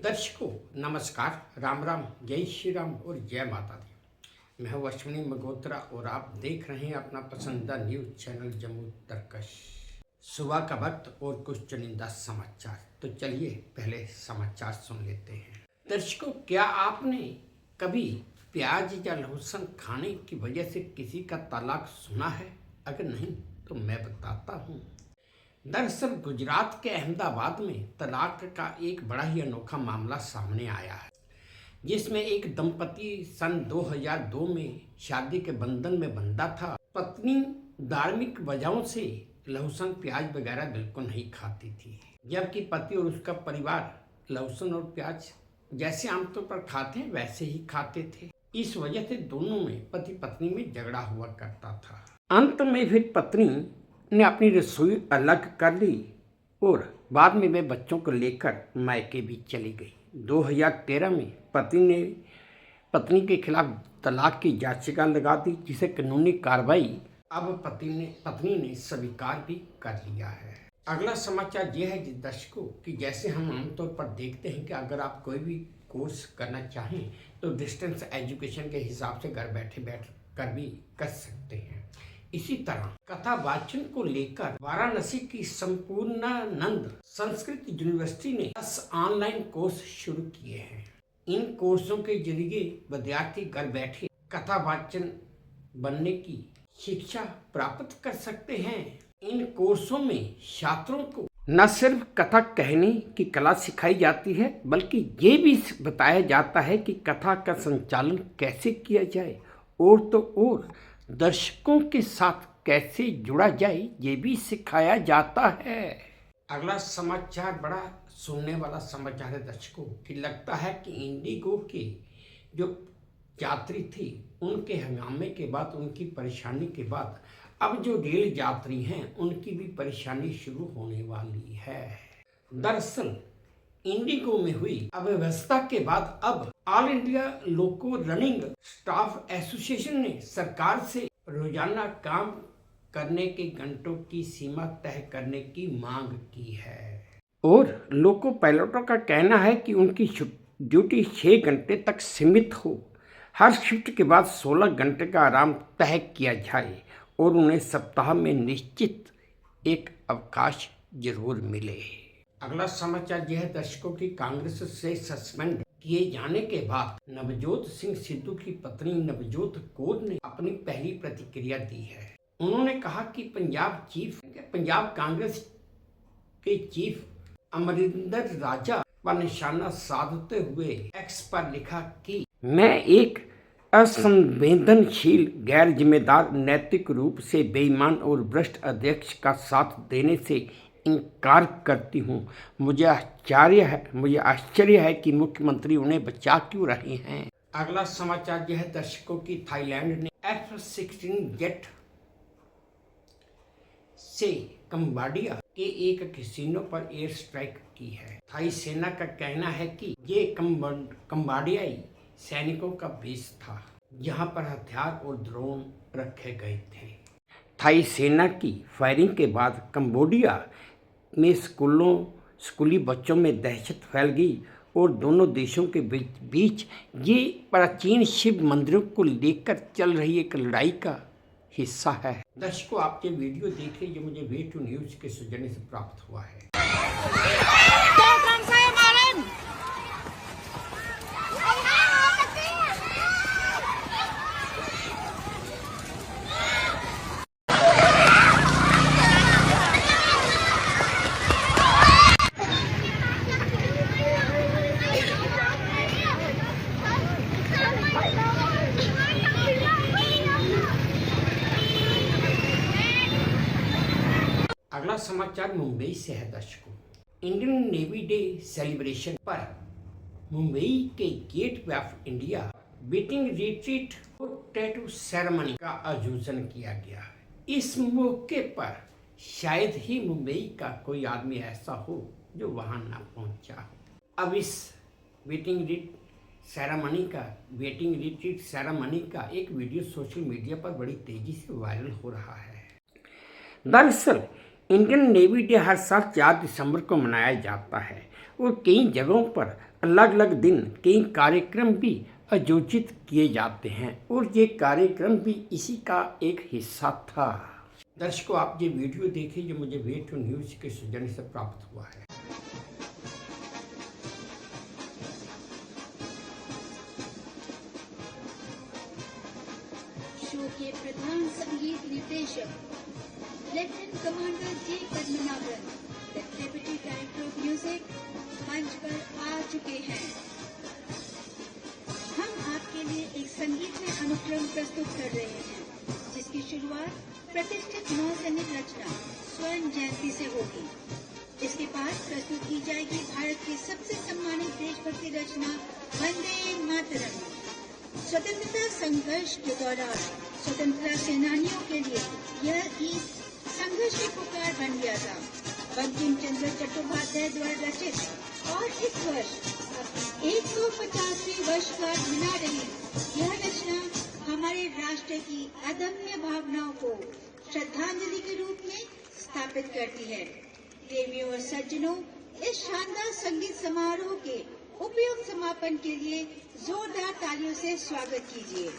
दर्शकों नमस्कार, राम राम, जय श्री राम और जय माता दी। मैं हूँ अश्विनी मगोत्रा और आप देख रहे हैं अपना पसंदीदा न्यूज चैनल जम्मू तर्कश। सुबह का वक्त और कुछ चुनिंदा समाचार, तो चलिए पहले समाचार सुन लेते हैं। दर्शकों, क्या आपने कभी प्याज या लहसुन खाने की वजह से किसी का तलाक सुना है? अगर नहीं तो मैं बताता हूँ। दरअसल गुजरात के अहमदाबाद में तलाक का एक बड़ा ही अनोखा मामला सामने आया है, जिसमें एक दंपति सन 2002 में शादी के बंधन में बंधा था। पत्नी धार्मिक वजहों से लहसुन प्याज वगैरह बिल्कुल नहीं खाती थी, जबकि पति और उसका परिवार लहसुन और प्याज जैसे आमतौर पर खाते हैं वैसे ही खाते थे। इस वजह से दोनों में पति पत्नी में झगड़ा हुआ करता था। अंत में फिर पत्नी ने अपनी रसोई अलग कर ली और बाद में वे बच्चों को लेकर मायके भी चली गई। 2013 में पति ने पत्नी के खिलाफ तलाक की याचिका लगा दी, जिसे कानूनी कार्रवाई अब पत्नी ने स्वीकार भी कर लिया है। अगला समाचार यह है दर्शकों कि जैसे हम आमतौर पर देखते हैं कि अगर आप कोई भी कोर्स करना चाहें तो डिस्टेंस एजुकेशन के हिसाब से घर बैठे बैठ कर भी कर सकते हैं। इसी तरह कथा वाचन को लेकर वाराणसी की संपूर्णानंद संस्कृत यूनिवर्सिटी ने 10 ऑनलाइन कोर्स शुरू किए हैं। इन कोर्सों के जरिए विद्यार्थी घर बैठे कथा वाचन बनने की शिक्षा प्राप्त कर सकते हैं। इन कोर्सों में छात्रों को न सिर्फ कथा कहने की कला सिखाई जाती है, बल्कि ये भी बताया जाता है कि कथा का संचालन कैसे किया जाए और तो और दर्शकों के साथ कैसे जुड़ा जाए, ये भी सिखाया जाता है। अगला समाचार बड़ा सुनने वाला समाचार है दर्शकों कि लगता है कि इंडिगो के जो यात्री थी उनके हंगामे के बाद, उनकी परेशानी के बाद अब जो रेल यात्री हैं उनकी भी परेशानी शुरू होने वाली है। दरअसल इंडिगो में हुई अव्यवस्था के बाद अब ऑल इंडिया लोको रनिंग स्टाफ एसोसिएशन ने सरकार से रोजाना काम करने के घंटों की सीमा तय करने की मांग की है। और लोको पायलटों का कहना है कि उनकी ड्यूटी 6 घंटे तक सीमित हो, हर शिफ्ट के बाद 16 घंटे का आराम तय किया जाए और उन्हें सप्ताह में निश्चित एक अवकाश जरूर मिले। अगला समाचार यह है दर्शकों की कांग्रेस से सस्पेंड किए जाने के बाद नवजोत सिंह सिद्धू की पत्नी नवजोत कौर ने अपनी पहली प्रतिक्रिया दी है। उन्होंने कहा कि पंजाब कांग्रेस के चीफ अमरिंदर राजा पर निशाना साधते हुए एक्स पर लिखा कि मैं एक असंवेदनशील, गैर जिम्मेदार, नैतिक रूप से बेईमान और भ्रष्ट अध्यक्ष का साथ देने से इनकार करती हूँ। मुझे आश्चर्य है कि मुख्यमंत्री उन्हें बचा क्यों रहे हैं। अगला समाचार यह है दर्शकों की थाईलैंड ने F-16 जेट से कंबोडिया के एक कैसीनो पर एयर स्ट्राइक की है। थाई सेना का कहना है कि ये कंबोडियाई सैनिकों का बेस था, जहां पर हथियार और ड्रोन रखे गए थे। थाई सेना की फायरिंग के बाद कंबोडिया में स्कूली बच्चों में दहशत फैल गई और दोनों देशों के बीच ये प्राचीन शिव मंदिरों को लेकर चल रही एक लड़ाई का हिस्सा है। दर्शकों, आप ये वीडियो देखिए जो मुझे वे टू न्यूज के सौजन्य से प्राप्त हुआ है। अगला समाचार मुंबई से है दर्शकों। इंडियन नेवी डे सेलिब्रेशन पर मुंबई के gateway of India beating retreat और टैटू सेरेमनी का आयोजन किया गया। इस मौके पर शायद ही मुंबई का कोई आदमी ऐसा हो जो वहां ना पहुंचा हो। अब इस वेटिंग रिट्रीट सेरेमनी का एक वीडियो सोशल मीडिया पर बड़ी तेजी से वायरल हो रहा है। दरअसल इंडियन नेवी डे हर साल 4 दिसंबर को मनाया जाता है और कई जगहों पर अलग अलग दिन कई कार्यक्रम भी आयोजित किए जाते हैं और ये कार्यक्रम भी इसी का एक हिस्सा था। दर्शकों, आप ये वीडियो देखिए जो मुझे वे टू न्यूज़ के सौजन्य से प्राप्त हुआ है। शो के प्रधान संगीत निर्देशक lieutenant commander J Padmanabhan, deputy director of music, मंच पर आ चुके हैं। हम आपके लिए एक संगीतमय अनुक्रम प्रस्तुत कर रहे हैं, जिसकी शुरुआत प्रतिष्ठित नौसैनिक रचना स्वर्ण जयंती से होगी। इसके बाद प्रस्तुत की जाएगी भारत की सबसे सम्मानित देशभक्ति रचना वंदे मातरम। स्वतंत्रता संघर्ष के दौरान स्वतंत्रता सेनानियों के लिए यह गीत संघर्ष की पुकार बन गया था। बंकिम चंद्र चट्टोपाध्याय द्वारा रचित और इस वर्ष 150वीं वर्षगांठ मना रही यह रचना हमारे राष्ट्र की अदम्य भावनाओं को श्रद्धांजलि के रूप में स्थापित करती है। देवियों और सज्जनों, इस शानदार संगीत समारोह के उपयुक्त समापन के लिए जोरदार तालियों से स्वागत कीजिए।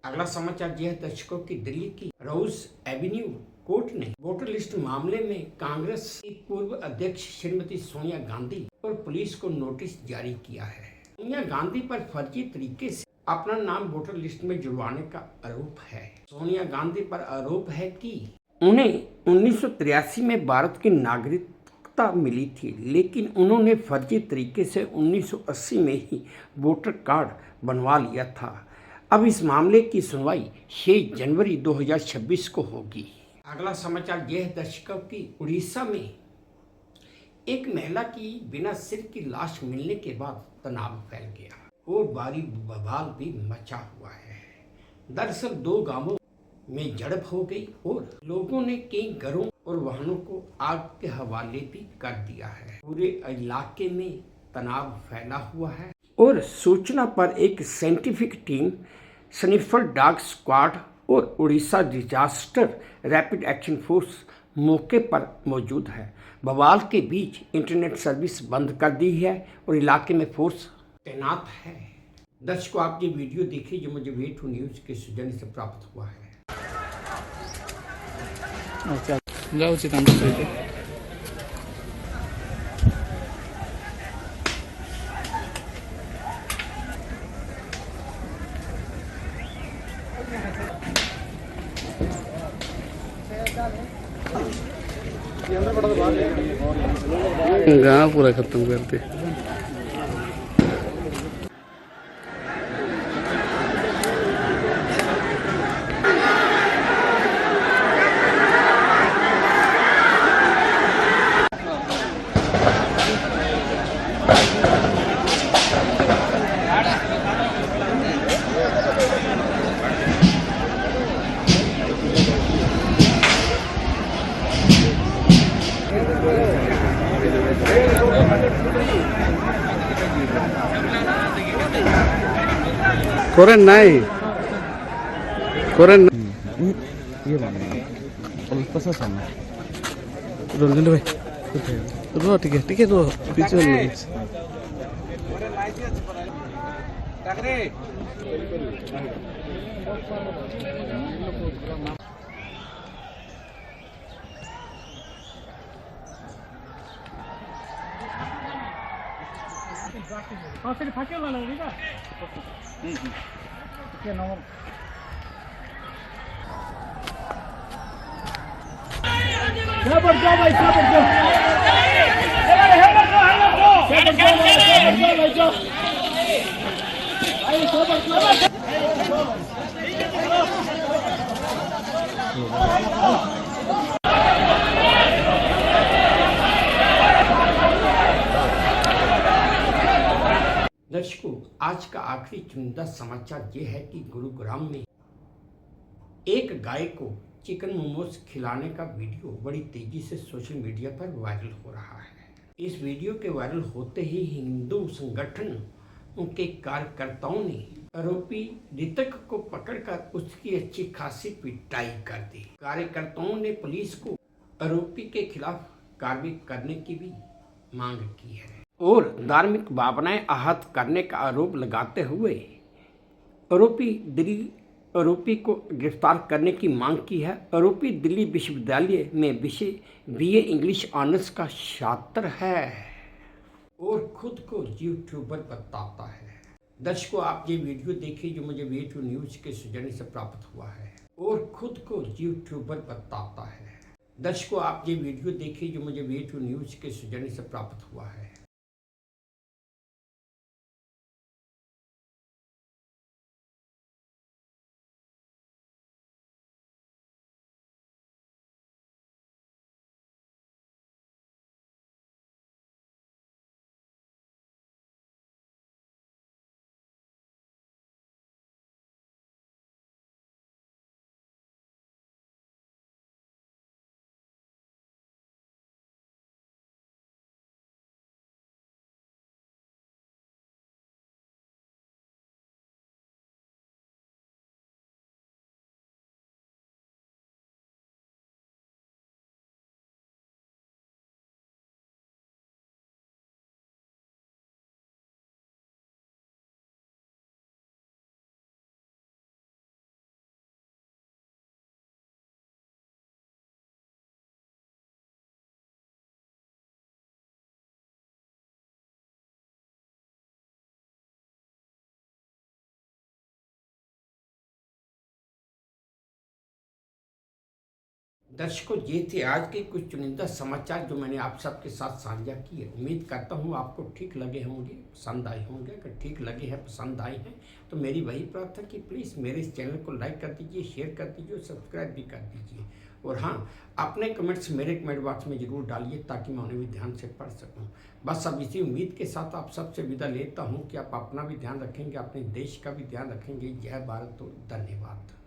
अगला समाचार यह दर्शकों की दिल्ली की रोज एवेन्यू कोर्ट ने वोटर लिस्ट मामले में कांग्रेस की पूर्व अध्यक्ष श्रीमती सोनिया गांधी और पुलिस को नोटिस जारी किया है। सोनिया गांधी पर फर्जी तरीके से अपना नाम वोटर लिस्ट में जुड़वाने का आरोप है। सोनिया गांधी पर आरोप है कि उन्हें 1983 में भारत की नागरिकता मिली थी, लेकिन उन्होंने फर्जी तरीके से 1980 में ही वोटर कार्ड बनवा लिया था। अब इस मामले की सुनवाई 6 जनवरी 2026 को होगी। अगला समाचार यह दर्शकों की उड़ीसा में एक महिला की बिना सिर की लाश मिलने के बाद तनाव फैल गया और भारी बवाल भी मचा हुआ है। दरअसल 2 गांवों में झड़प हो गई और लोगों ने कई घरों और वाहनों को आग के हवाले भी कर दिया है। पूरे इलाके में तनाव फैला हुआ है और सूचना पर एक scientific team, sniffer dog squad और Odisha disaster rapid action force मौके पर मौजूद है। बवाल के बीच इंटरनेट सर्विस बंद कर दी है और इलाके में फोर्स तैनात है। दर्शकों, आप ये वीडियो देखिए जो मुझे वे टू न्यूज़ के सौजन्य से प्राप्त हुआ है। गाँव पूरा खत्म करते। করেন নাই করেন রঞ্জন ভাই ঠিক আছে পিছনে ফাঁকে না दर्शकों, आज का आखिरी चुनिंदा समाचार ये है कि गुरुग्राम में एक गाय को चिकन मोमोज खिलाने का वीडियो बड़ी तेजी से सोशल मीडिया पर वायरल हो रहा है। इस वीडियो के वायरल होते ही हिंदू संगठन के कार्यकर्ताओं ने आरोपी ऋतिक को पकड़कर उसकी अच्छी खासी पिटाई कर दी। कार्यकर्ताओं ने पुलिस को आरोपी के खिलाफ कार्रवाई करने की भी मांग की है और धार्मिक भावनाएं आहत करने का आरोप लगाते हुए आरोपी को गिरफ्तार करने की मांग की है। आरोपी दिल्ली विश्वविद्यालय में विषय बीए इंग्लिश ऑनर्स का छात्र है और खुद को यूट्यूबर बताता है। दर्शकों, आप ये वीडियो देखिए जो मुझे वे2 न्यूज़ के सौजन्य से प्राप्त हुआ है और खुद को यूट्यूबर बताता है। दर्शकों, आप ये वीडियो देखिए जो मुझे वे2 न्यूज़ के सौजन्य से प्राप्त हुआ है। दर्शकों, ये थे आज के कुछ चुनिंदा समाचार जो मैंने आप सबके साथ साझा किए। उम्मीद करता हूँ आपको ठीक लगे होंगे, पसंद आए होंगे। अगर ठीक लगे हैं, पसंद आए हैं तो मेरी वही प्रार्थना कि प्लीज़ मेरे इस चैनल को लाइक कर दीजिए, शेयर कर दीजिए और सब्सक्राइब भी कर दीजिए। और हाँ, अपने कमेंट्स मेरे कमेंट बॉक्स में ज़रूर डालिए ताकि मैं उन्हें भी ध्यान से पढ़ सकूँ। बस अब इसी उम्मीद के साथ आप सबसे विदा लेता हूँ कि आप अपना भी ध्यान रखेंगे, अपने देश का भी ध्यान रखेंगे। जय भारत और धन्यवाद।